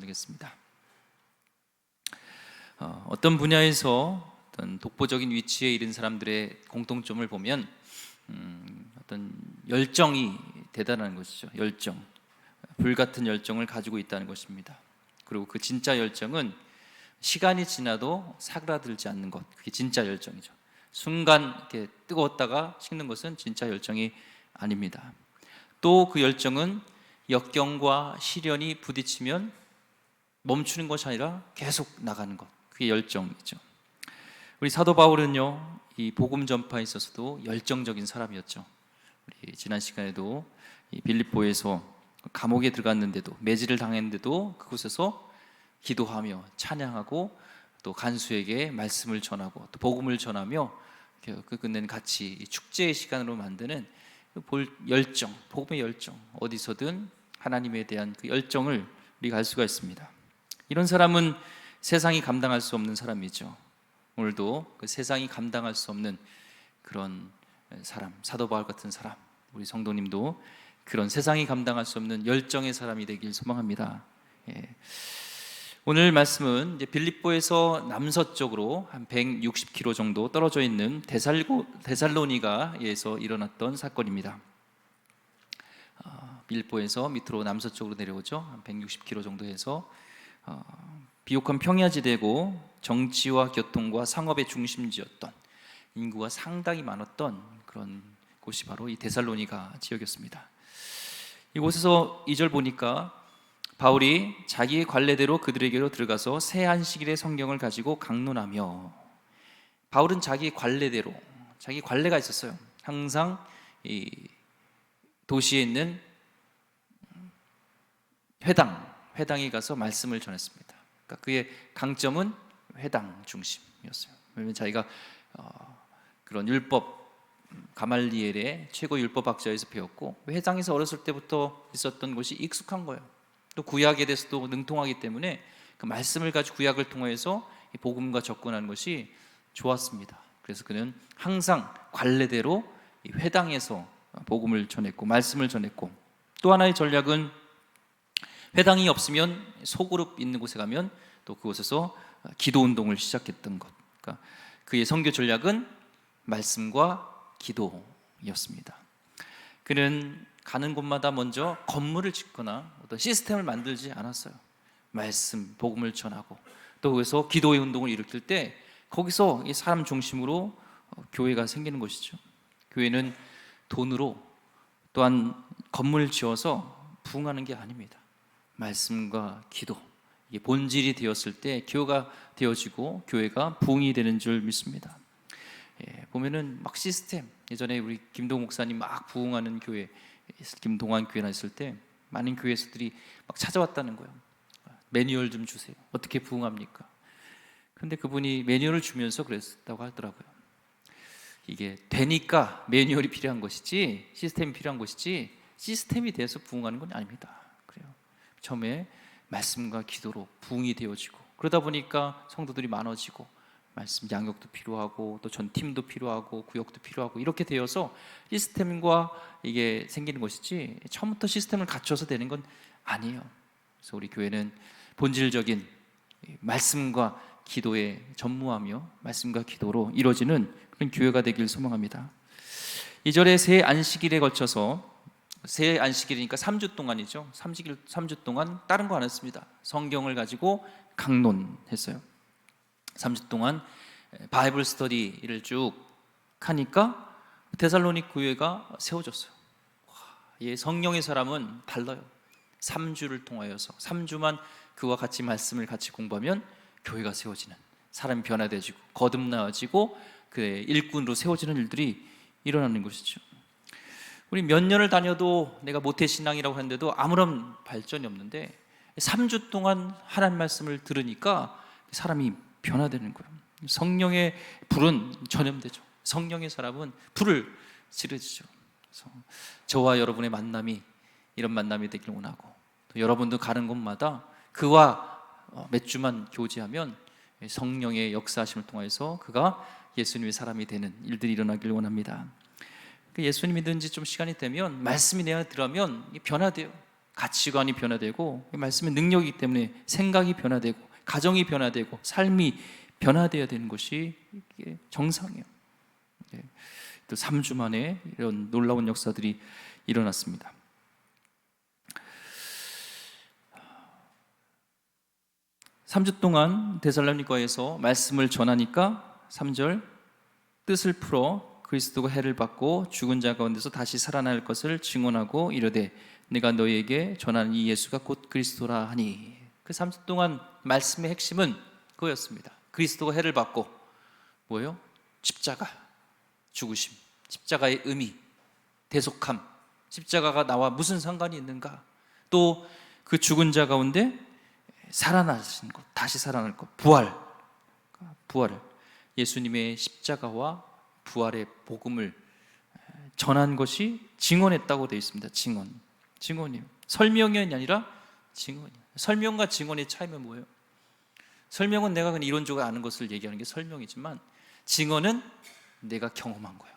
나누겠습니다. 어떤 분야에서 어떤 독보적인 위치에 이른 사람들의 공통점을 보면 어떤 열정이 대단한 것이죠. 열정, 불같은 열정을 가지고 있다는 것입니다. 그리고 그 진짜 열정은 시간이 지나도 사그라들지 않는 것, 그게 진짜 열정이죠. 순간 이렇게 뜨거웠다가 식는 것은 진짜 열정이 아닙니다. 또 그 열정은 역경과 시련이 부딪히면 멈추는 것이 아니라 계속 나가는 것, 그게 열정이죠. 우리 사도 바울은요, 이 복음 전파에 있어서도 열정적인 사람이었죠. 우리 지난 시간에도 이 빌립보에서 감옥에 들어갔는데도, 매질을 당했는데도 그곳에서 기도하며 찬양하고 또 간수에게 말씀을 전하고 또 복음을 전하며 그는 같이 축제의 시간으로 만드는 열정, 복음의 열정, 어디서든 하나님에 대한 그 열정을 우리가 알 수가 있습니다. 이런 사람은 세상이 감당할 수 없는 사람이죠. 오늘도 그 세상이 감당할 수 없는 그런 사람, 사도 바울 같은 사람, 우리 성도님도 그런 세상이 감당할 수 없는 열정의 사람이 되길 소망합니다. 오늘 말씀은 이제 빌립보에서 남서쪽으로 한 160km 정도 떨어져 있는 데살로니가에서 일어났던 사건입니다. 빌립보에서 밑으로 남서쪽으로 내려오죠. 한 160km 정도에서 비옥한 평야지대고 정치와 교통과 상업의 중심지였던, 인구가 상당히 많았던 그런 곳이 바로 이 데살로니가 지역이었습니다. 이곳에서 2절 보니까 바울이 자기의 관례대로 그들에게로 들어가서 새 안식일의 성경을 가지고 강론하며, 바울은 자기 관례대로, 자기 관례가 있었어요. 항상 이 도시에 있는 회당에 가서 말씀을 전했습니다. 그러니까 그의 강점은 회당 중심이었어요. 왜냐하면 자기가 그런 율법, 가말리엘의 최고 율법학자에서 배웠고 회당에서 어렸을 때부터 있었던 것이 익숙한 거예요. 또 구약에 대해서도 능통하기 때문에 그 말씀을 가지고 구약을 통해서 복음과 접근하는 것이 좋았습니다. 그래서 그는 항상 관례대로 회당에서 복음을 전했고 말씀을 전했고, 또 하나의 전략은 회당이 없으면 소그룹 있는 곳에 가면 또 그곳에서 기도 운동을 시작했던 것. 그러니까 그의 선교 전략은 말씀과 기도였습니다. 그는 가는 곳마다 먼저 건물을 짓거나 어떤 시스템을 만들지 않았어요. 말씀, 복음을 전하고 또 거기서 기도의 운동을 일으킬 때 거기서 이 사람 중심으로 교회가 생기는 것이죠. 교회는 돈으로 또한 건물을 지어서 부흥하는 게 아닙니다. 말씀과 기도, 이게 본질이 되었을 때 교회가 되어지고 교회가 부흥이 되는 줄 믿습니다. 보면은 막 시스템, 예전에 우리 김동 목사님 막 부흥하는 교회, 김동환 교회나 있을 때 많은 교회에서들이 막 찾아왔다는 거예요. 매뉴얼 좀 주세요. 어떻게 부흥합니까? 그런데 그분이 매뉴얼을 주면서 그랬다고 하더라고요. 이게 되니까 매뉴얼이 필요한 것이지, 시스템이 필요한 것이지, 시스템이 돼서 부흥하는 건 아닙니다. 그래요. 처음에 말씀과 기도로 부흥이 되어지고, 그러다 보니까 성도들이 많아지고 말씀 양육도 필요하고 또 전팀도 필요하고 구역도 필요하고 이렇게 되어서 시스템과 이게 생기는 것이지 처음부터 시스템을 갖춰서 되는 건 아니에요. 그래서 우리 교회는 본질적인 말씀과 기도에 전무하며 말씀과 기도로 이루어지는 그런 교회가 되길 소망합니다. 2절에 새 안식일에 걸쳐서, 새 안식일이니까 3주 동안이죠. 3주 동안 다른 거 안 했습니다. 성경을 가지고 강론했어요. 3주 동안 바이블 스터디를 쭉 하니까 데살로니가 교회가 세워졌어요. 성령의 사람은 달라요. 3주를 통하여서 3주만 그와 같이 말씀을 같이 공부하면 교회가 세워지는, 사람이 변화되어지고 거듭나어지고 그의 일꾼으로 세워지는 일들이 일어나는 것이죠. 우리 몇 년을 다녀도 내가 모태신앙이라고 하는데도 아무런 발전이 없는데 3주 동안 하나님 말씀을 들으니까 사람이 변화되는 거예요. 성령의 불은 전염되죠. 성령의 사람은 불을 지르죠. 그래서 저와 여러분의 만남이 이런 만남이 되길 원하고, 또 여러분도 가는 곳마다 그와 몇 주만 교제하면 성령의 역사하심을 통해서 그가 예수님의 사람이 되는 일들이 일어나길 원합니다. 예수님 믿은 지 좀 시간이 되면 말씀이 내 안에 들어가면 변화돼요. 가치관이 변화되고, 이 말씀의 능력이기 때문에 생각이 변화되고, 가정이 변화되고, 삶이 변화되어야 되는 것이 이게 정상이에요. 또 3주 만에 이런 놀라운 역사들이 일어났습니다. 3주 동안 데살로니가에서 말씀을 전하니까 3절, 뜻을 풀어 그리스도가 해를 받고 죽은 자 가운데서 다시 살아날 것을 증언하고 이르되 내가 너희에게 전하는 이 예수가 곧 그리스도라 하니. 그 3주 동안 말씀의 핵심은 그거였습니다. 그리스도가 해를 받고 뭐예요? 십자가, 죽으심, 십자가의 의미, 대속함, 십자가가 나와 무슨 상관이 있는가, 또 그 죽은 자 가운데 살아나신 것, 다시 살아날 것, 부활을 예수님의 십자가와 부활의 복음을 전한 것이 증언했다고 되어 있습니다. 증언이에요. 설명이 아니라 증언이에요. 설명과 증언의 차이는 뭐예요? 설명은 내가 그냥 이론적으로 아는 것을 얘기하는 게 설명이지만, 증언은 내가 경험한 거예요.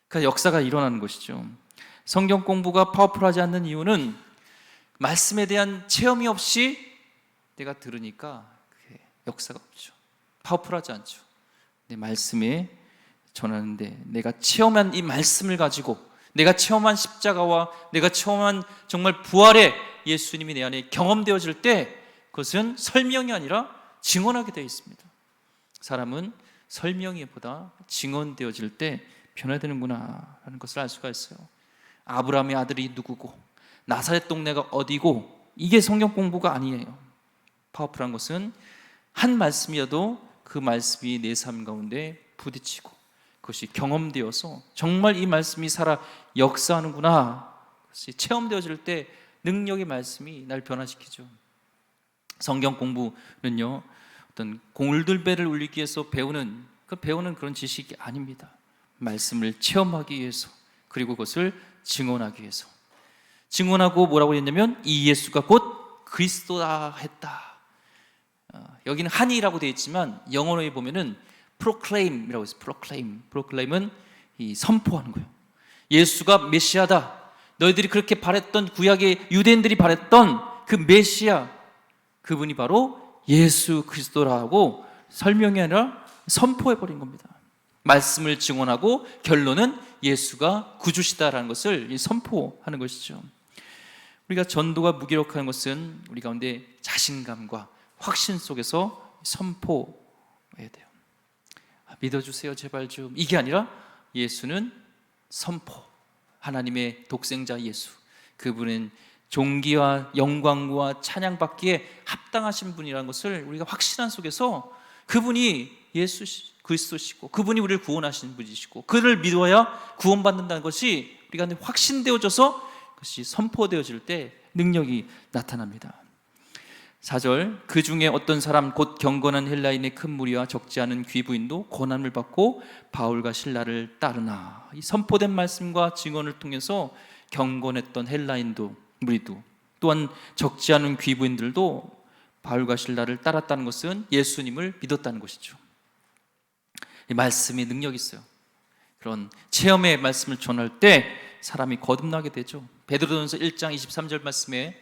그러니까 역사가 일어나는 것이죠. 성경 공부가 파워풀하지 않는 이유는 말씀에 대한 체험이 없이 내가 들으니까 그게 역사가 없죠. 파워풀하지 않죠. 내 말씀에 전하는데 내가 체험한 이 말씀을 가지고, 내가 체험한 십자가와 내가 체험한 정말 부활의 예수님이 내 안에 경험되어질 때, 그것은 설명이 아니라 증언하게 되어 있습니다. 사람은 설명이보다 증언되어질 때 변화되는구나 라는 것을 알 수가 있어요. 아브라함의 아들이 누구고 나사렛 동네가 어디고, 이게 성경 공부가 아니에요. 파워풀한 것은 한 말씀이어도 그 말씀이 내 삶 가운데 부딪히고 그것이 경험되어서 정말 이 말씀이 살아 역사하는구나, 그것이 체험되어질 때 능력의 말씀이 날 변화시키죠. 성경 공부는요, 어떤 골들배를 울리기 위해서 배우는 그런 지식이 아닙니다. 말씀을 체험하기 위해서, 그리고 그것을 증언하기 위해서. 증언하고 뭐라고 했냐면 이 예수가 곧 그리스도다 했다. 여기는 한이라고 되어 있지만 영어로에 보면은 proclaim이라고 있어요. proclaim은 이 선포하는 거예요. 예수가 메시아다. 너희들이 그렇게 바랬던 구약의 유대인들이 바랬던 그 메시아, 그분이 바로 예수 그리스도라고 설명이 아니라 선포해버린 겁니다. 말씀을 증언하고 결론은 예수가 구주시다라는 것을 선포하는 것이죠. 우리가 전도가 무기력한 것은 우리 가운데 자신감과 확신 속에서 선포해야 돼요. 믿어주세요 제발 좀, 이게 아니라 예수는 선포, 하나님의 독생자 예수, 그분은 존귀와 영광과 찬양받기에 합당하신 분이라는 것을 우리가 확신한 속에서, 그분이 예수 그리스도시고 그분이 우리를 구원하신 분이시고 그를 믿어야 구원받는다는 것이 우리가 확신되어져서 그것이 선포되어질 때 능력이 나타납니다. 4절, 그 중에 어떤 사람 곧 경건한 헬라인의 큰 무리와 적지 않은 귀부인도 고난을 받고 바울과 실라를 따르나. 이 선포된 말씀과 증언을 통해서 경건했던 헬라인도 무리도, 또한 적지 않은 귀부인들도 바울과 실라를 따랐다는 것은 예수님을 믿었다는 것이죠. 이 말씀이 능력이 있어요. 그런 체험의 말씀을 전할 때 사람이 거듭나게 되죠. 베드로전서 1장 23절 말씀에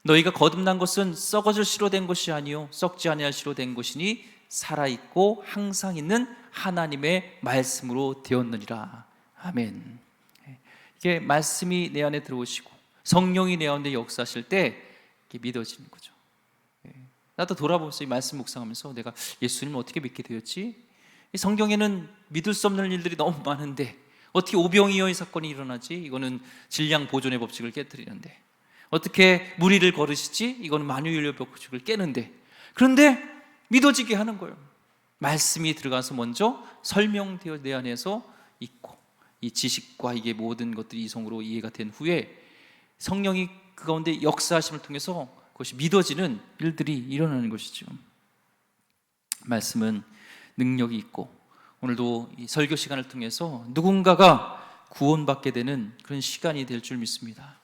너희가 거듭난 것은 썩어질 씨로 된 것이 아니요 썩지 아니할 씨로 된 것이니 살아있고 항상 있는 하나님의 말씀으로 되었느니라. 아멘. 이게 말씀이 내 안에 들어오시고 성령이 내 안에 역사하실 때 이게 믿어지는 거죠. 나도 돌아보면서 이 말씀 묵상하면서 내가 예수님을 어떻게 믿게 되었지? 이 성경에는 믿을 수 없는 일들이 너무 많은데 어떻게 오병이어의 사건이 일어나지? 이거는 질량 보존의 법칙을 깨뜨리는데. 어떻게 무리를 걸으시지? 이거는 만유인력 법칙을 깨는데. 그런데 믿어지게 하는 거예요. 말씀이 들어가서 먼저 설명되어 내 안에서 있고, 이 지식과 이게 모든 것들이 이성으로 이해가 된 후에 성령이 그 가운데 역사하심을 통해서 그것이 믿어지는 일들이 일어나는 것이죠. 말씀은 능력이 있고, 오늘도 이 설교 시간을 통해서 누군가가 구원받게 되는 그런 시간이 될 줄 믿습니다.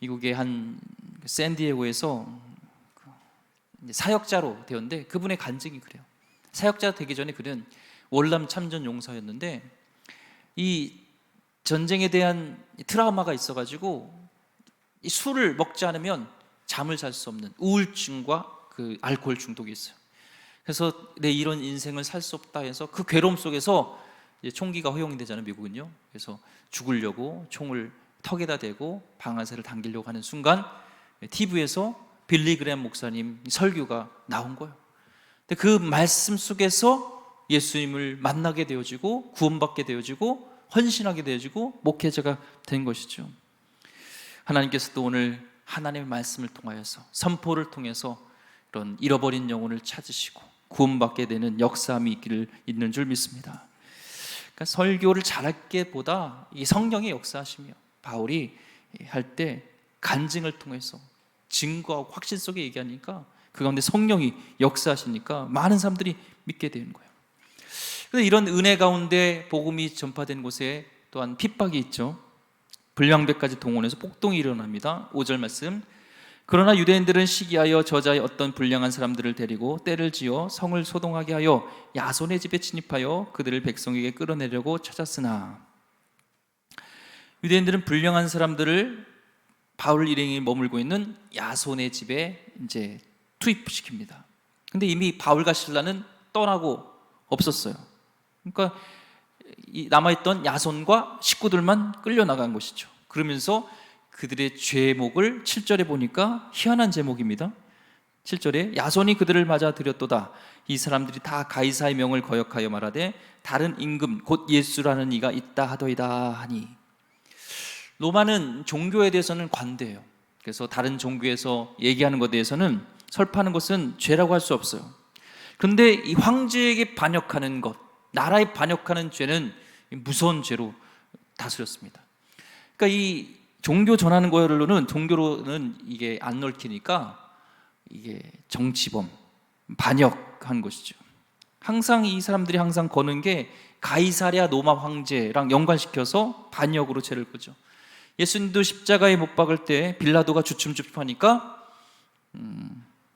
미국의 한 샌디에고에서 사역자로 되었는데 그분의 간증이 그래요. 사역자 되기 전에 그는 월남 참전 용사였는데 이 전쟁에 대한 트라우마가 있어가지고 이 술을 먹지 않으면 잠을 잘 수 없는 우울증과 그 알코올 중독이 있어요. 그래서 내 이런 인생을 살 수 없다 해서 그 괴로움 속에서 이제 총기가 허용이 되잖아요, 미국은요. 그래서 죽으려고 총을 턱에다 대고 방아쇠를 당기려고 하는 순간 TV에서 빌리 그램 목사님 설교가 나온 거예요. 근데 그 말씀 속에서 예수님을 만나게 되어지고 구원받게 되어지고 헌신하게 되어지고 목회자가 된 것이죠. 하나님께서도 오늘 하나님의 말씀을 통하여서 선포를 통해서 이런 잃어버린 영혼을 찾으시고 구원받게 되는 역사함이 있는 줄 믿습니다. 그러니까 설교를 잘할 보다 이 성령의 역사하시며 바울이 할 때 간증을 통해서 증거하고 확신 속에 얘기하니까 그 가운데 성령이 역사하시니까 많은 사람들이 믿게 되는 거예요. 그래서 이런 은혜 가운데 복음이 전파된 곳에 또한 핍박이 있죠. 불량배까지 동원해서 폭동이 일어납니다. 5절 말씀. 그러나 유대인들은 시기하여 저자의 어떤 불량한 사람들을 데리고 떼를 지어 성을 소동하게 하여 야손의 집에 침입하여 그들을 백성에게 끌어내려고 찾았으나, 유대인들은 불량한 사람들을 바울 일행이 머물고 있는 야손의 집에 이제 투입시킵니다. 근데 이미 바울과 실라는 떠나고 없었어요. 그러니까 남아있던 야손과 식구들만 끌려나간 것이죠. 그러면서 그들의 제목을 7절에 보니까 희한한 제목입니다. 7절에 야손이 그들을 맞아 들였도다. 이 사람들이 다 가이사의 명을 거역하여 말하되 다른 임금 곧 예수라는 이가 있다 하더이다 하니. 로마는 종교에 대해서는 관대해요. 그래서 다른 종교에서 얘기하는 것에 대해서는 설파하는 것은 죄라고 할 수 없어요. 그런데 이 황제에게 반역하는 것, 나라에 반역하는 죄는 무서운 죄로 다스렸습니다. 그러니까 이 종교 전하는 거로는, 종교로는 이게 안 얽히니까 이게 정치범, 반역한 것이죠. 항상 이 사람들이 항상 거는 게 가이사랴 로마 황제랑 연관시켜서 반역으로 죄를 거죠. 예수님도 십자가에 못 박을 때 빌라도가 주춤주춤하니까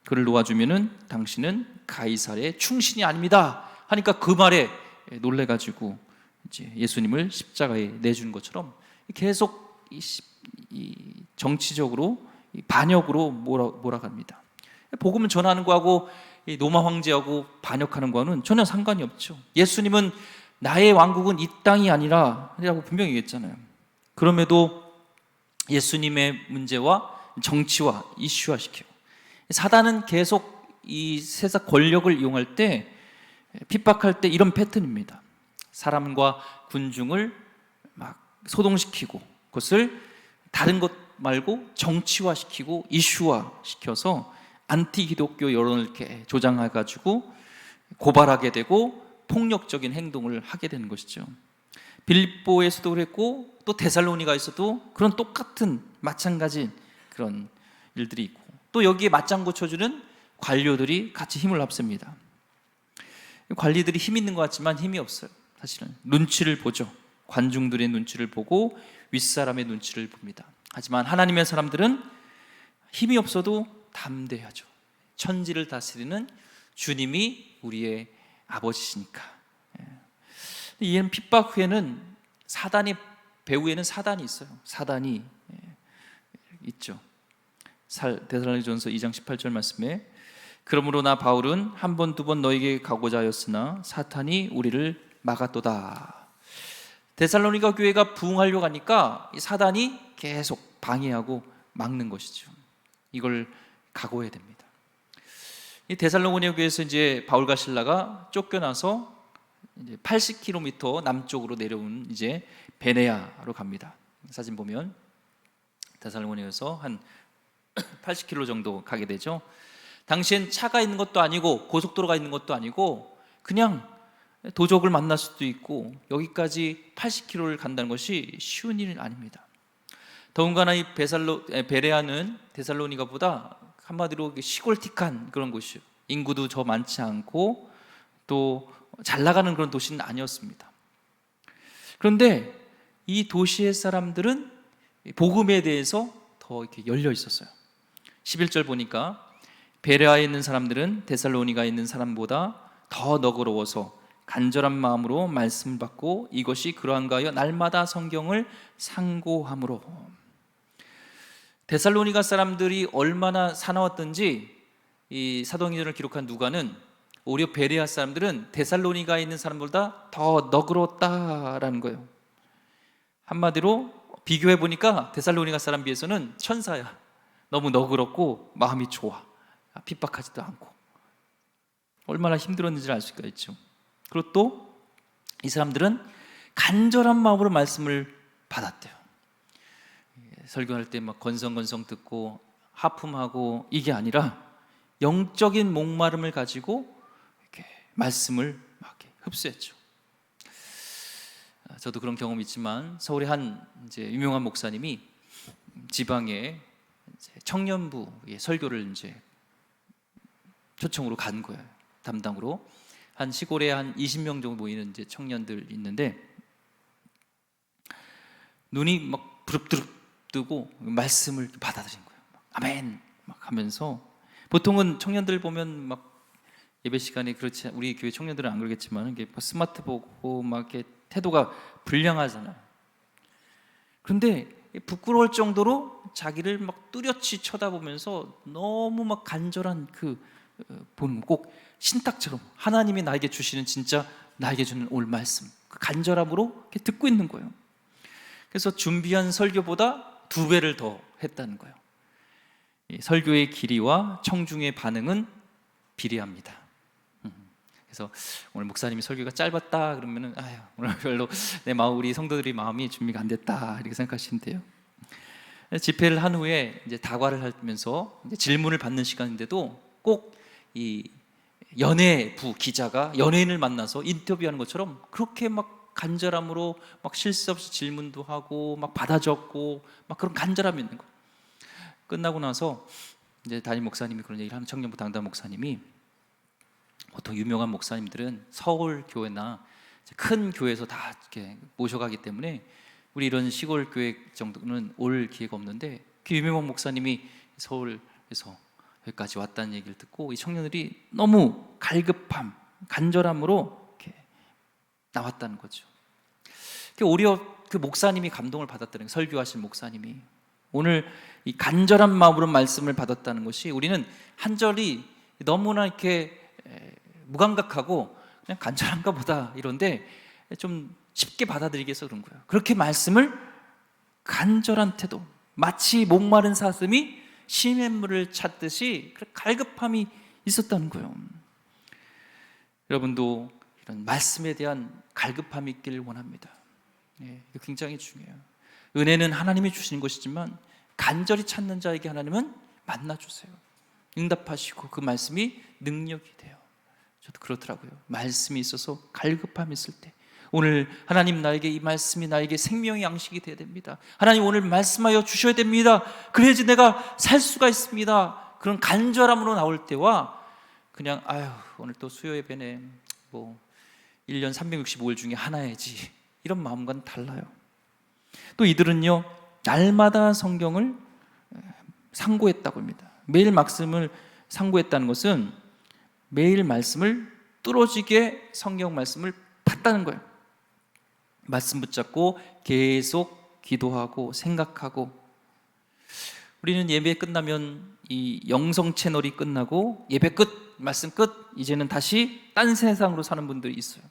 그를 놓아주면은 당신은 가이사랴의 충신이 아닙니다 하니까 그 말에 놀래가지고 이제 예수님을 십자가에 내준 것처럼 계속 이 정치적으로 반역으로 몰아갑니다. 복음을 전하는 거하고 이 로마 황제하고 반역하는 거는 전혀 상관이 없죠. 예수님은 나의 왕국은 이 땅이 아니라 라고 분명히 얘기했잖아요. 그럼에도 예수님의 문제와 정치와 이슈화시켜요. 사단은 계속 이 세상 권력을 이용할 때, 핍박할 때 이런 패턴입니다. 사람과 군중을 막 소동시키고 그것을 다른 것 말고 정치화시키고 이슈화시켜서 안티 기독교 여론을 이렇게 조장해가지고 고발하게 되고 폭력적인 행동을 하게 되는 것이죠. 빌립보에서도 그랬고 또 데살로니가에서도 그런 똑같은 마찬가지 그런 일들이 있고, 또 여기에 맞장구 쳐주는 관료들이 같이 힘을 합습니다. 관리들이 힘 있는 것 같지만 힘이 없어요. 사실은 눈치를 보죠. 관중들의 눈치를 보고 윗사람의 눈치를 봅니다. 하지만 하나님의 사람들은 힘이 없어도 담대하죠. 천지를 다스리는 주님이 우리의 아버지시니까. 이런 핍박 후에는 사단의 배후에는 사단이 있어요. 사단이 있죠. 데살로니가전서 2장 18절 말씀에 그러므로 나 바울은 한 번 두 번 너에게 가고자 하였으나 사탄이 우리를 막았도다. 데살로니가 교회가 부흥하려고 하니까 사단이 계속 방해하고 막는 것이죠. 이걸 각오해야 됩니다. 이 데살로니가 교회에서 이제 바울과 실라가 쫓겨나서 이제 80km 남쪽으로 내려온 이제 베네아로 갑니다. 사진 보면 데살로니가에서 한 80km 정도 가게 되죠. 당시엔 차가 있는 것도 아니고 고속도로가 있는 것도 아니고 그냥 도적을 만날 수도 있고 여기까지 80km를 간다는 것이 쉬운 일은 아닙니다. 더군다나 이 베레아는 데살로니가보다 한마디로 시골틱한 그런 곳이에요. 인구도 저 많지 않고 또 잘 나가는 그런 도시는 아니었습니다. 그런데 이 도시의 사람들은 복음에 대해서 더 이렇게 열려 있었어요. 11절 보니까 베레아에 있는 사람들은 데살로니가에 있는 사람보다 더 너그러워서 간절한 마음으로 말씀을 받고 이것이 그러한가 하여 날마다 성경을 상고함으로. 데살로니가 사람들이 얼마나 사나웠던지 이 사도행전을 기록한 누가는 오히려 베레아 사람들은 데살로니가에 있는 사람들보다 더 너그러웠다라는 거예요. 한마디로 비교해 보니까 데살로니가 사람 비해서는 천사야. 너무 너그럽고 마음이 좋아. 핍박하지도 않고. 얼마나 힘들었는지를 알 수가 있죠. 그리고 또 이 사람들은 간절한 마음으로 말씀을 받았대요. 설교할 때 막 건성건성 듣고 하품하고 이게 아니라 영적인 목마름을 가지고 이렇게 말씀을 막 흡수했죠. 저도 그런 경험이 있지만 서울의 한 이제 유명한 목사님이 지방에 이제 청년부의 설교를 이제 초청으로 간 거예요. 담당으로 한 시골에 한 20명 정도 모이는 이제 청년들 있는데 눈이 막 부릅뜨릅 뜨고 말씀을 받아들인 거예요. 아멘 막 하면서 보통은 청년들 보면 막 예배 시간에 그렇지 우리 교회 청년들은 안 그러겠지만 이게 스마트 보고 막 이렇게 태도가 불량하잖아요. 그런데 부끄러울 정도로 자기를 막 뚜렷이 쳐다보면서 너무 막 간절한 그 보는 꼭 신탁처럼 하나님이 나에게 주시는 진짜 나에게 주는 오늘 말씀 그 간절함으로 이렇게 듣고 있는 거예요. 그래서 준비한 설교보다 2배를 더 했다는 거예요. 설교의 길이와 청중의 반응은 비례합니다. 그래서 오늘 목사님이 설교가 짧았다 그러면은 아유 오늘 별로 내 마음 우리 성도들이 마음이 준비가 안 됐다 이렇게 생각하시면 돼요. 집회를 한 후에 이제 다과를 하면서 이제 질문을 받는 시간인데도 꼭 이 연예부 기자가 연예인을 만나서 인터뷰하는 것처럼 그렇게 막 간절함으로 막 실수 없이 질문도 하고 막 받아 적고 막 그런 간절함이 있는 거. 끝나고 나서 이제 담임 목사님이 그런 얘기를 하는 청년부 당담 목사님이 보통 유명한 목사님들은 서울 교회나 큰 교회에서 다 이렇게 모셔가기 때문에 우리 이런 시골 교회 정도는 올 기회가 없는데 그 유명한 목사님이 서울에서 여기까지 왔다는 얘기를 듣고 이 청년들이 너무 갈급함, 간절함으로 이렇게 나왔다는 거죠. 오히려 그 목사님이 감동을 받았다는 거예요. 설교하신 목사님이 오늘 이 간절한 마음으로 말씀을 받았다는 것이 우리는 한 절이 너무나 이렇게 무감각하고 그냥 간절한가 보다 이런데 좀 쉽게 받아들이게 해서 그런 거예요. 그렇게 말씀을 간절한 태도 마치 목마른 사슴이 시냇물을 찾듯이 갈급함이 있었다는 거예요. 여러분도 이런 말씀에 대한 갈급함이 있기를 원합니다. 이거 굉장히 중요해요. 은혜는 하나님이 주시는 것이지만 간절히 찾는 자에게 하나님은 만나주세요. 응답하시고 그 말씀이 능력이 돼요. 저도 그렇더라고요. 말씀이 있어서 갈급함이 있을 때 오늘 하나님 나에게 이 말씀이 나에게 생명의 양식이 되어야 됩니다. 하나님 오늘 말씀하여 주셔야 됩니다. 그래야지 내가 살 수가 있습니다. 그런 간절함으로 나올 때와 그냥 아유 오늘 또 수요 예배네 뭐 1년 365일 중에 하나야지 이런 마음과는 달라요. 또 이들은요 날마다 성경을 상고했다고 합니다. 매일 말씀을 상고했다는 것은 매일 말씀을 뚫어지게 성경 말씀을 봤다는 거예요. 말씀 붙잡고 계속 기도하고 생각하고 우리는 예배 끝나면 이 영성 채널이 끝나고 예배 끝, 말씀 끝 이제는 다시 딴 세상으로 사는 분들이 있어요.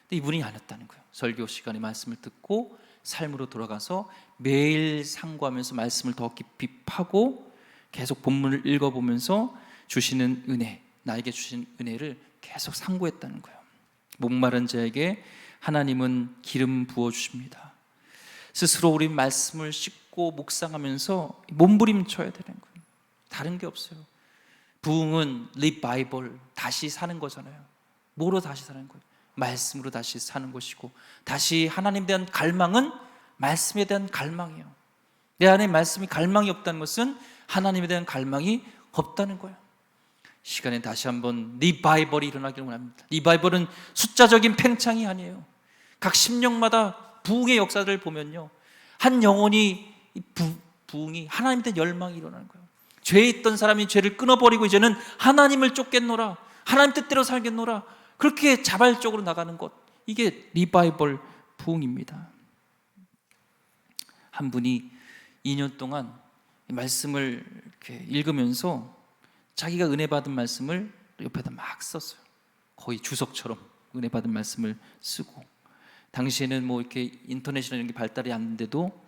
근데 이분이 아니었다는 거예요. 설교 시간에 말씀을 듣고 삶으로 돌아가서 매일 상고하면서 말씀을 더 깊이 파고 계속 본문을 읽어보면서 주시는 은혜 나에게 주신 은혜를 계속 상고했다는 거예요. 목마른 자에게 하나님은 기름 부어주십니다. 스스로 우리 말씀을 씹고 묵상하면서 몸부림쳐야 되는 거예요. 다른 게 없어요. 부흥은 리바이벌 다시 사는 거잖아요. 뭐로 다시 사는 거예요? 말씀으로 다시 사는 것이고 다시 하나님에 대한 갈망은 말씀에 대한 갈망이에요. 내 안에 말씀이 갈망이 없다는 것은 하나님에 대한 갈망이 없다는 거예요. 시간에 다시 한번 리바이벌이 일어나기를 원합니다. 리바이벌은 숫자적인 팽창이 아니에요. 각 심령마다 부흥의 역사들을 보면요 한 영혼이 부흥이 하나님에 대한 열망이 일어나는 거예요. 죄에 있던 사람이 죄를 끊어버리고 이제는 하나님을 쫓겠노라 하나님 뜻대로 살겠노라 그렇게 자발적으로 나가는 것 이게 리바이벌 부흥입니다. 한 분이 2년 동안 이 말씀을 이렇게 읽으면서 자기가 은혜 받은 말씀을 옆에다 막 썼어요. 거의 주석처럼 은혜 받은 말씀을 쓰고, 당시에는 뭐 이렇게 인터넷이나 이런 게 발달이 안 됐는데도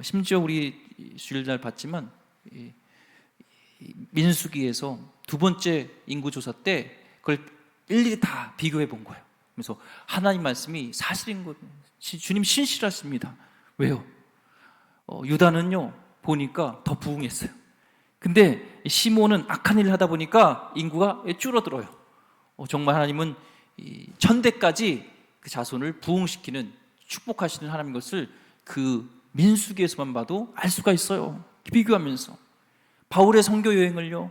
심지어 우리 주일날 봤지만 이 민수기에서 두 번째 인구조사 때 그걸 일일이 다 비교해 본 거예요. 그래서 하나님 말씀이 사실인 거예요. 주님 신실하십니다. 왜요? 유다는요 보니까 더 부흥했어요. 근데 시몬은 악한 일을 하다 보니까 인구가 줄어들어요. 정말 하나님은 이 천대까지 그 자손을 부흥시키는, 축복하시는 하나님인 것을 그 민수기에서만 봐도 알 수가 있어요. 비교하면서 바울의 선교 여행을요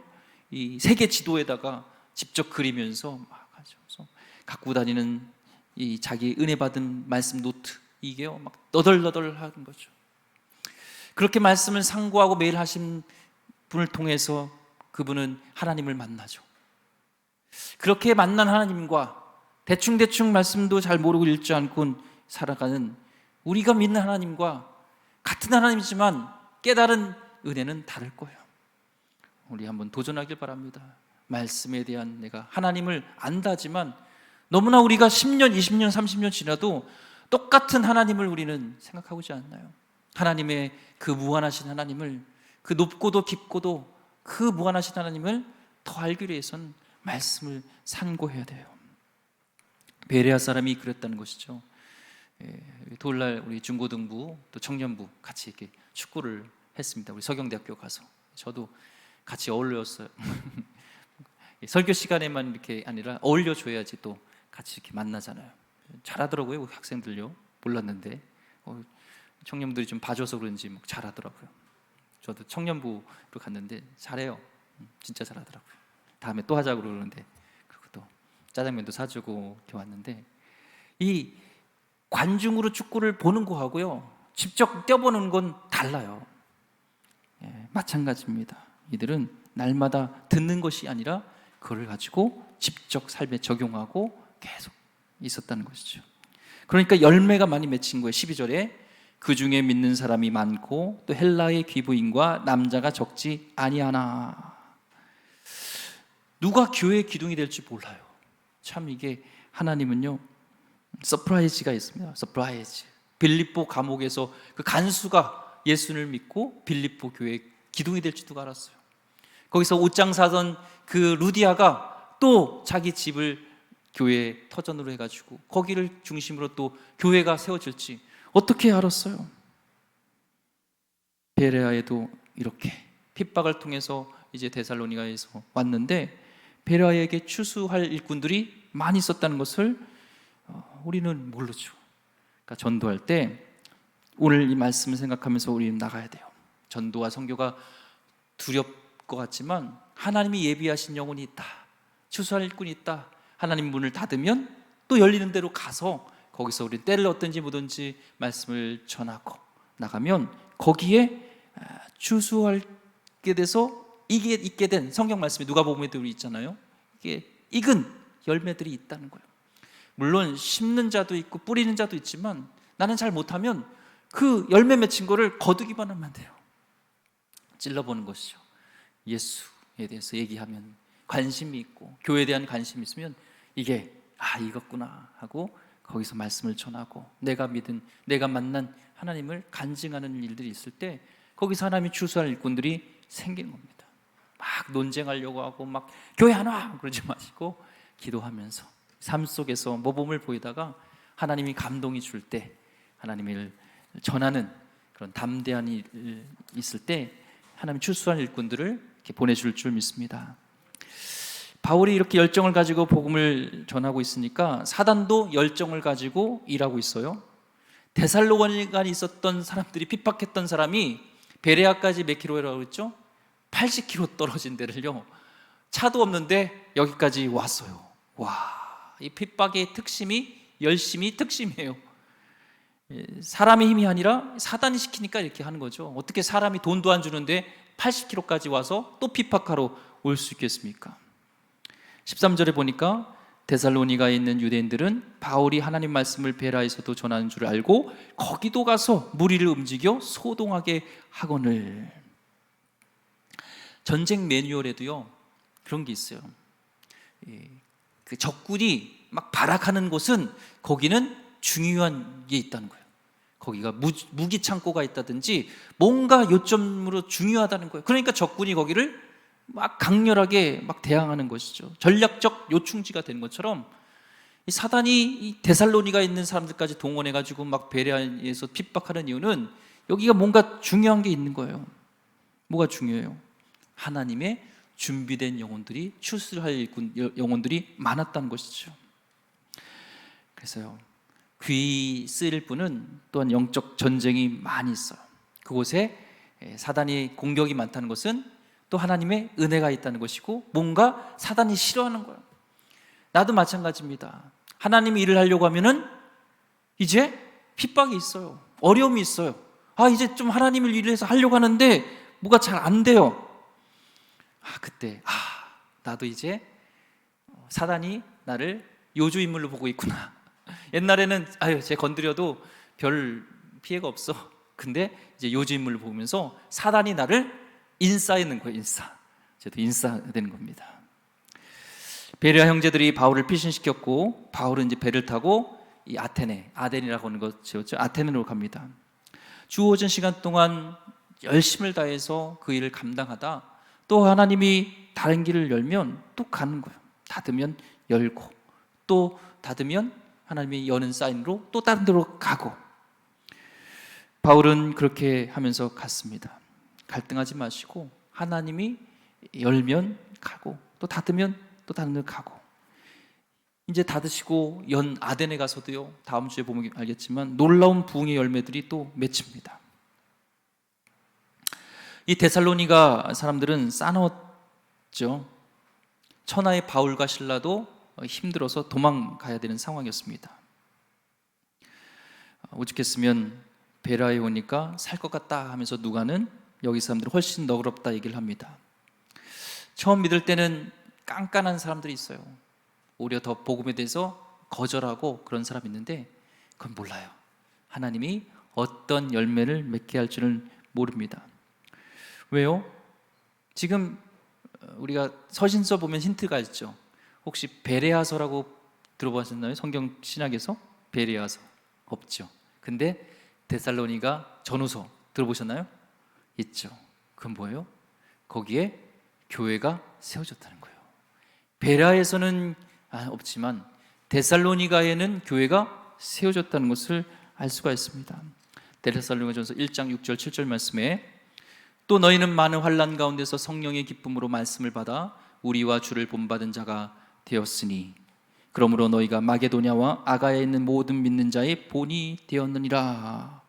이 세계 지도에다가 직접 그리면서 막 가져서 갖고 다니는 이 자기 은혜 받은 말씀 노트, 이게요 막 너덜너덜 하는 거죠. 그렇게 말씀을 상고하고 매일 하신 분을 통해서 그분은 하나님을 만나죠. 그렇게 만난 하나님과 대충 말씀도 잘 모르고 읽지 않고 살아가는 우리가 믿는 하나님과 같은 하나님이지만 깨달은 은혜는 다를 거예요. 우리 한번 도전하길 바랍니다. 말씀에 대한, 내가 하나님을 안다지만 너무나 우리가 10년, 20년, 30년 지나도 똑같은 하나님을 우리는 생각하고 있지 않나요? 하나님의 그 무한하신 하나님을, 그 높고도 깊고도 그 무한하신 하나님을 더 알기 위해선 말씀을 상고해야 돼요. 베레아 사람이 그랬다는 것이죠. 토요일날 우리 중고등부 또 청년부 같이 이렇게 축구를 했습니다. 우리 서경대학교 가서 저도 같이 어울렸어요. 설교 시간에만 이렇게 아니라 어울려줘야지 또 같이 이렇게 만나잖아요. 잘하더라고요, 학생들요. 몰랐는데 청년들이 좀 봐줘서 그런지 막 잘하더라고요. 저도 청년부로 갔는데 잘해요. 진짜 잘하더라고요. 다음에 또 하자고 그러는데, 그리고 또 짜장면도 사주고 이렇게 왔는데, 이 관중으로 축구를 보는 거하고요 직접 뛰어보는 건 달라요. 마찬가지입니다. 이들은 날마다 듣는 것이 아니라 그걸 가지고 직접 삶에 적용하고 계속 있었다는 것이죠. 그러니까 열매가 많이 맺힌 거예요. 12절에 그 중에 믿는 사람이 많고 또 헬라의 귀부인과 남자가 적지 아니하나. 누가 교회의 기둥이 될지 몰라요. 참 이게 하나님은요 서프라이즈가 있습니다. 서프라이즈. 빌립보 감옥에서 그 간수가 예수를 믿고 빌립보 교회의 기둥이 될지 누가 알았어요. 거기서 옷장 사던 그 루디아가 또 자기 집을 교회 터전으로 해가지고 거기를 중심으로 또 교회가 세워질지 어떻게 알았어요? 베레아에도 이렇게 핍박을 통해서 이제 데살로니가에서 왔는데 베레아에게 추수할 일꾼들이 많이 있었다는 것을 우리는 모르죠. 그러니까 전도할 때 오늘 이 말씀을 생각하면서 우리는 나가야 돼요. 전도와 선교가 두렵 것 같지만 하나님이 예비하신 영혼이 있다, 추수할 일꾼이 있다. 하나님 문을 닫으면 또 열리는 대로 가서 거기서 우리 때를 얻든지 뭐든지 말씀을 전하고 나가면 거기에 추수하게 돼서 이게 있게 된 성경 말씀에 누가복음에도 있잖아요. 이게 익은 열매들이 있다는 거예요. 물론 심는 자도 있고 뿌리는 자도 있지만 나는 잘 못하면 그 열매 맺힌 거를 거두기만 하면 돼요. 찔러보는 것이죠. 예수에 대해서 얘기하면 관심이 있고 교회에 대한 관심이 있으면 이게 이것구나 하고 거기서 말씀을 전하고 내가 믿은, 내가 만난 하나님을 간증하는 일들이 있을 때 거기서 하나님이 추수할 일꾼들이 생기는 겁니다. 막 논쟁하려고 하고 막 교회 안 와 그러지 마시고 기도하면서 삶 속에서 모범을 보이다가 하나님이 감동이 줄 때 하나님을 전하는 그런 담대한 일 있을 때 하나님 추수할 일꾼들을 이렇게 보내줄 줄 믿습니다. 바울이 이렇게 열정을 가지고 복음을 전하고 있으니까 사단도 열정을 가지고 일하고 있어요. 데살로니가에 있었던 사람들이 핍박했던 사람이 베레아까지 몇 킬로라고 했죠? 80km 떨어진 데를요 차도 없는데 여기까지 왔어요. 와, 이 핍박의 특심이 열심이 특심이에요. 사람의 힘이 아니라 사단이 시키니까 이렇게 하는 거죠. 어떻게 사람이 돈도 안 주는데 80km까지 와서 또 핍박하러 올 수 있겠습니까? 13절에 보니까 데살로니가에 있는 유대인들은 바울이 하나님 말씀을 베라에서도 전하는 줄 알고 거기도 가서 무리를 움직여 소동하게 하거늘. 전쟁 매뉴얼에도요 그런 게 있어요. 그 적군이 막 발악하는 곳은 거기는 중요한 게 있다는 거예요. 거기가 무기 창고가 있다든지 뭔가 요점으로 중요하다는 거예요. 그러니까 적군이 거기를 막 강렬하게 막 대항하는 것이죠. 전략적 요충지가 된 것처럼 이 사단이 이 데살로니가 있는 사람들까지 동원해가지고 막 베레아에서 핍박하는 이유는 여기가 뭔가 중요한 게 있는 거예요. 뭐가 중요해요? 하나님의 준비된 영혼들이, 추수할 영혼들이 많았다는 것이죠. 그래서요, 귀 쓰일 분은 또한 영적 전쟁이 많이 있어요. 그곳에 사단이 공격이 많다는 것은 또 하나님의 은혜가 있다는 것이고, 뭔가 사단이 싫어하는 거예요. 나도 마찬가지입니다. 하나님이 일을 하려고 하면은 이제 핍박이 있어요. 어려움이 있어요. 이제 좀 하나님을 일해서 하려고 하는데 뭐가 잘 안 돼요. 그때 나도 이제 사단이 나를 요주 인물로 보고 있구나. 옛날에는 쟤 건드려도 별 피해가 없어. 근데 이제 요주 인물로 보면서 사단이 나를 인싸있는 거예요. 쟤도 인싸되는 겁니다. 베레아 형제들이 바울을 피신시켰고, 바울은 이제 배를 타고 이 아덴이라고 하는 것이었죠. 아테네로 갑니다. 주어진 시간 동안 열심을 다해서 그 일을 감당하다 또 하나님이 다른 길을 열면 또 가는 거예요. 닫으면 열고, 또 닫으면 하나님이 여는 사인으로 또 다른 데로 가고. 바울은 그렇게 하면서 갔습니다. 갈등하지 마시고 하나님이 열면 가고 또 닫으면 또 다른 데로 가고. 이제 닫으시고 연 아덴에 가서도요, 다음 주에 보면 알겠지만 놀라운 부흥의 열매들이 또 맺힙니다. 이 데살로니가 사람들은 싸웠죠. 천하의 바울과 실라도 힘들어서 도망가야 되는 상황이었습니다. 오죽했으면 베라에 오니까 살 것 같다 하면서 누가는 여기 사람들은 훨씬 너그럽다 얘기를 합니다. 처음 믿을 때는 깐깐한 사람들이 있어요. 오히려 더 복음에 대해서 거절하고 그런 사람이 있는데 그건 몰라요. 하나님이 어떤 열매를 맺게 할 줄은 모릅니다. 왜요? 지금 우리가 서신서 보면 힌트가 있죠. 혹시 베레아서라고 들어보셨나요? 성경 신약에서 베레아서 없죠. 근데 데살로니가 전후서 들어보셨나요? 있죠. 그건 뭐예요? 거기에 교회가 세워졌다는 거예요. 베레아에서는 없지만 데살로니가에는 교회가 세워졌다는 것을 알 수가 있습니다. 데살로니가전서 1장 6절 7절 말씀에 또 너희는 많은 환난 가운데서 성령의 기쁨으로 말씀을 받아 우리와 주를 본받은 자가 되었으니 그러므로 너희가 마게도냐와 아가야에 있는 모든 믿는 자의 본이 되었느니라.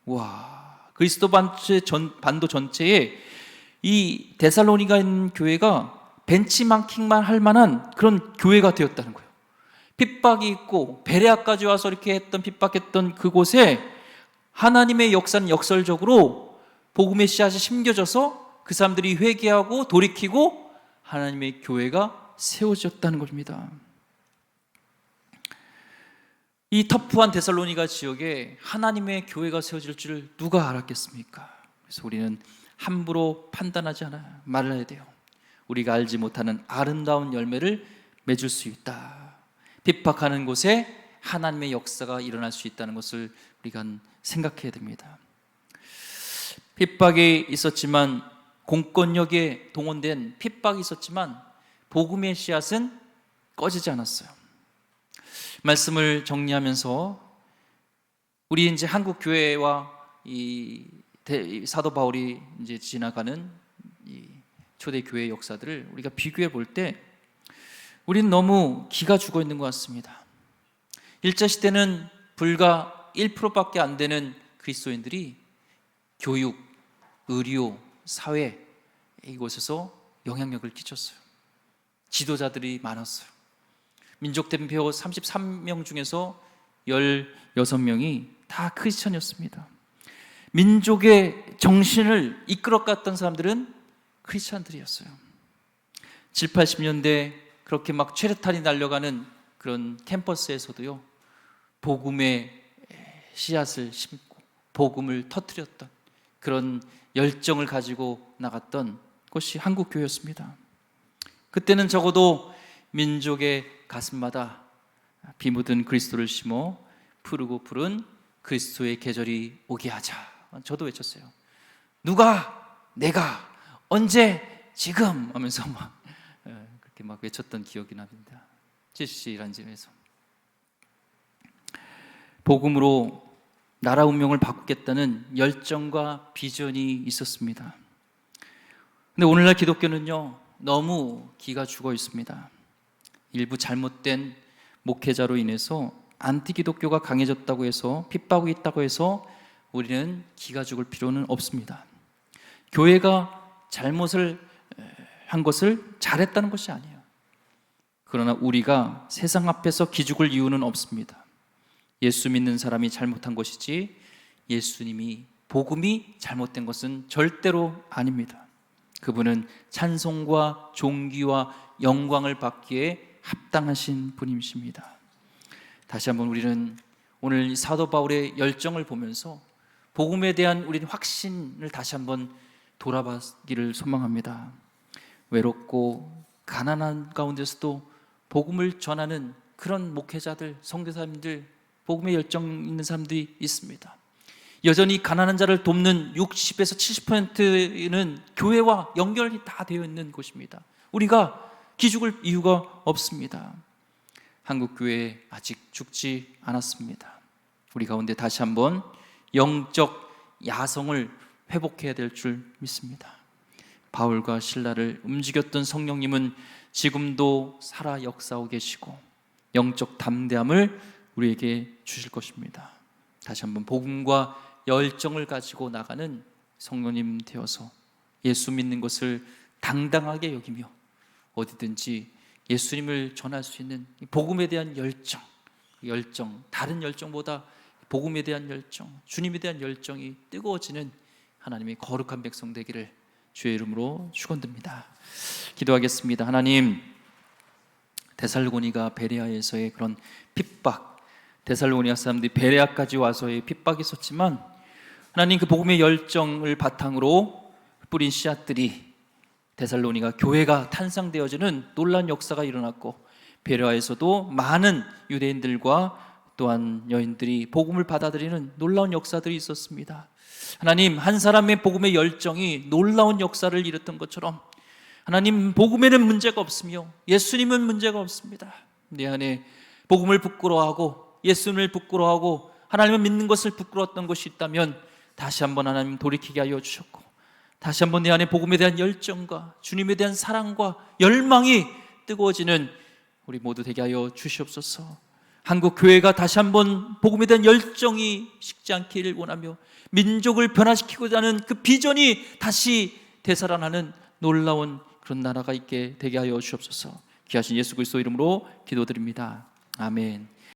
와, 그리스도 반도 전체에 이 데살로니가 있는 교회가 벤치마킹만 할 만한 그런 교회가 되었다는 거예요. 핍박이 있고 베레아까지 와서 이렇게 핍박했던 그곳에 하나님의 역사는 역설적으로 복음의 씨앗이 심겨져서 그 사람들이 회개하고 돌이키고 하나님의 교회가 세워졌다는 겁니다. 이 터프한 데살로니가 지역에 하나님의 교회가 세워질 줄 누가 알았겠습니까? 그래서 우리는 함부로 판단하지 말아야 돼요. 우리가 알지 못하는 아름다운 열매를 맺을 수 있다. 핍박하는 곳에 하나님의 역사가 일어날 수 있다는 것을 우리가 생각해야 됩니다. 핍박이 있었지만, 공권력에 동원된 핍박이 있었지만 복음의 씨앗은 꺼지지 않았어요. 말씀을 정리하면서 우리 이제 한국 교회와 이 사도 바울이 이제 지나가는 이 초대 교회의 역사들을 우리가 비교해 볼 때 우리는 너무 기가 죽어 있는 것 같습니다. 일제 시대는 불과 1%밖에 안 되는 그리스도인들이 교육, 의료, 사회 이곳에서 영향력을 끼쳤어요. 지도자들이 많았어요. 민족 대표 33명 중에서 16명이 다 크리스천이었습니다. 민족의 정신을 이끌어갔던 사람들은 크리스천들이었어요. 7, 80년대 그렇게 막 최루탄이 날려가는 그런 캠퍼스에서도요, 복음의 씨앗을 심고 복음을 터뜨렸던 그런 열정을 가지고 나갔던 것이 한국 교회였습니다. 그때는 적어도 민족의 가슴마다 비 묻은 그리스도를 심어 푸르고 푸른 그리스도의 계절이 오게 하자. 저도 외쳤어요. 누가, 내가, 언제, 지금 하면서 그렇게 막 외쳤던 기억이 납니다. CC라는 집에서 복음으로 나라 운명을 바꾸겠다는 열정과 비전이 있었습니다. 근데 오늘날 기독교는요, 너무 기가 죽어 있습니다. 일부 잘못된 목회자로 인해서 안티기독교가 강해졌다고 해서, 핍박이 있다고 해서 우리는 기가 죽을 필요는 없습니다. 교회가 잘못을 한 것을 잘했다는 것이 아니에요. 그러나 우리가 세상 앞에서 기죽을 이유는 없습니다. 예수 믿는 사람이 잘못한 것이지 예수님이, 복음이 잘못된 것은 절대로 아닙니다. 그분은 찬송과 존귀와 영광을 받기에 합당하신 분이십니다. 다시 한번 우리는 오늘 사도 바울의 열정을 보면서 복음에 대한 우리는 확신을 다시 한번 돌아보기를 소망합니다. 외롭고 가난한 가운데서도 복음을 전하는 그런 목회자들, 선교사님들, 복음의 열정 있는 사람들이 있습니다. 여전히 가난한 자를 돕는 60에서 70%는 교회와 연결이 다 되어 있는 곳입니다. 우리가 기죽을 이유가 없습니다. 한국 교회 아직 죽지 않았습니다. 우리 가운데 다시 한번 영적 야성을 회복해야 될 줄 믿습니다. 바울과 실라를 움직였던 성령님은 지금도 살아 역사하고 계시고 영적 담대함을 우리에게 주실 것입니다. 다시 한번 복음과 열정을 가지고 나가는 성도님 되어서 예수 믿는 것을 당당하게 여기며 어디든지 예수님을 전할 수 있는 복음에 대한 열정, 다른 열정보다 복음에 대한 열정, 주님에 대한 열정이 뜨거워지는 하나님의 거룩한 백성 되기를 주의 이름으로 축원드립니다. 기도하겠습니다. 하나님, 데살로니가 베레아에서의 그런 핍박, 데살로니가 사람들이 베레아까지 와서의 핍박이 있었지만 하나님, 그 복음의 열정을 바탕으로 뿌린 씨앗들이 데살로니가 교회가 탄생되어지는 놀라운 역사가 일어났고, 베레아에서도 많은 유대인들과 또한 여인들이 복음을 받아들이는 놀라운 역사들이 있었습니다. 하나님, 한 사람의 복음의 열정이 놀라운 역사를 이뤘던 것처럼 하나님, 복음에는 문제가 없으며 예수님은 문제가 없습니다. 내 안에 복음을 부끄러워하고 예수님을 부끄러워하고 하나님을 믿는 것을 부끄러웠던 것이 있다면 다시 한번 하나님 돌이키게 하여 주셨고, 다시 한번 내 안에 복음에 대한 열정과 주님에 대한 사랑과 열망이 뜨거워지는 우리 모두 되게 하여 주시옵소서. 한국 교회가 다시 한번 복음에 대한 열정이 식지 않기를 원하며 민족을 변화시키고자 하는 그 비전이 다시 되살아나는 놀라운 그런 나라가 있게 되게 하여 주옵소서. 귀하신 예수 그리스도 이름으로 기도드립니다. 아멘.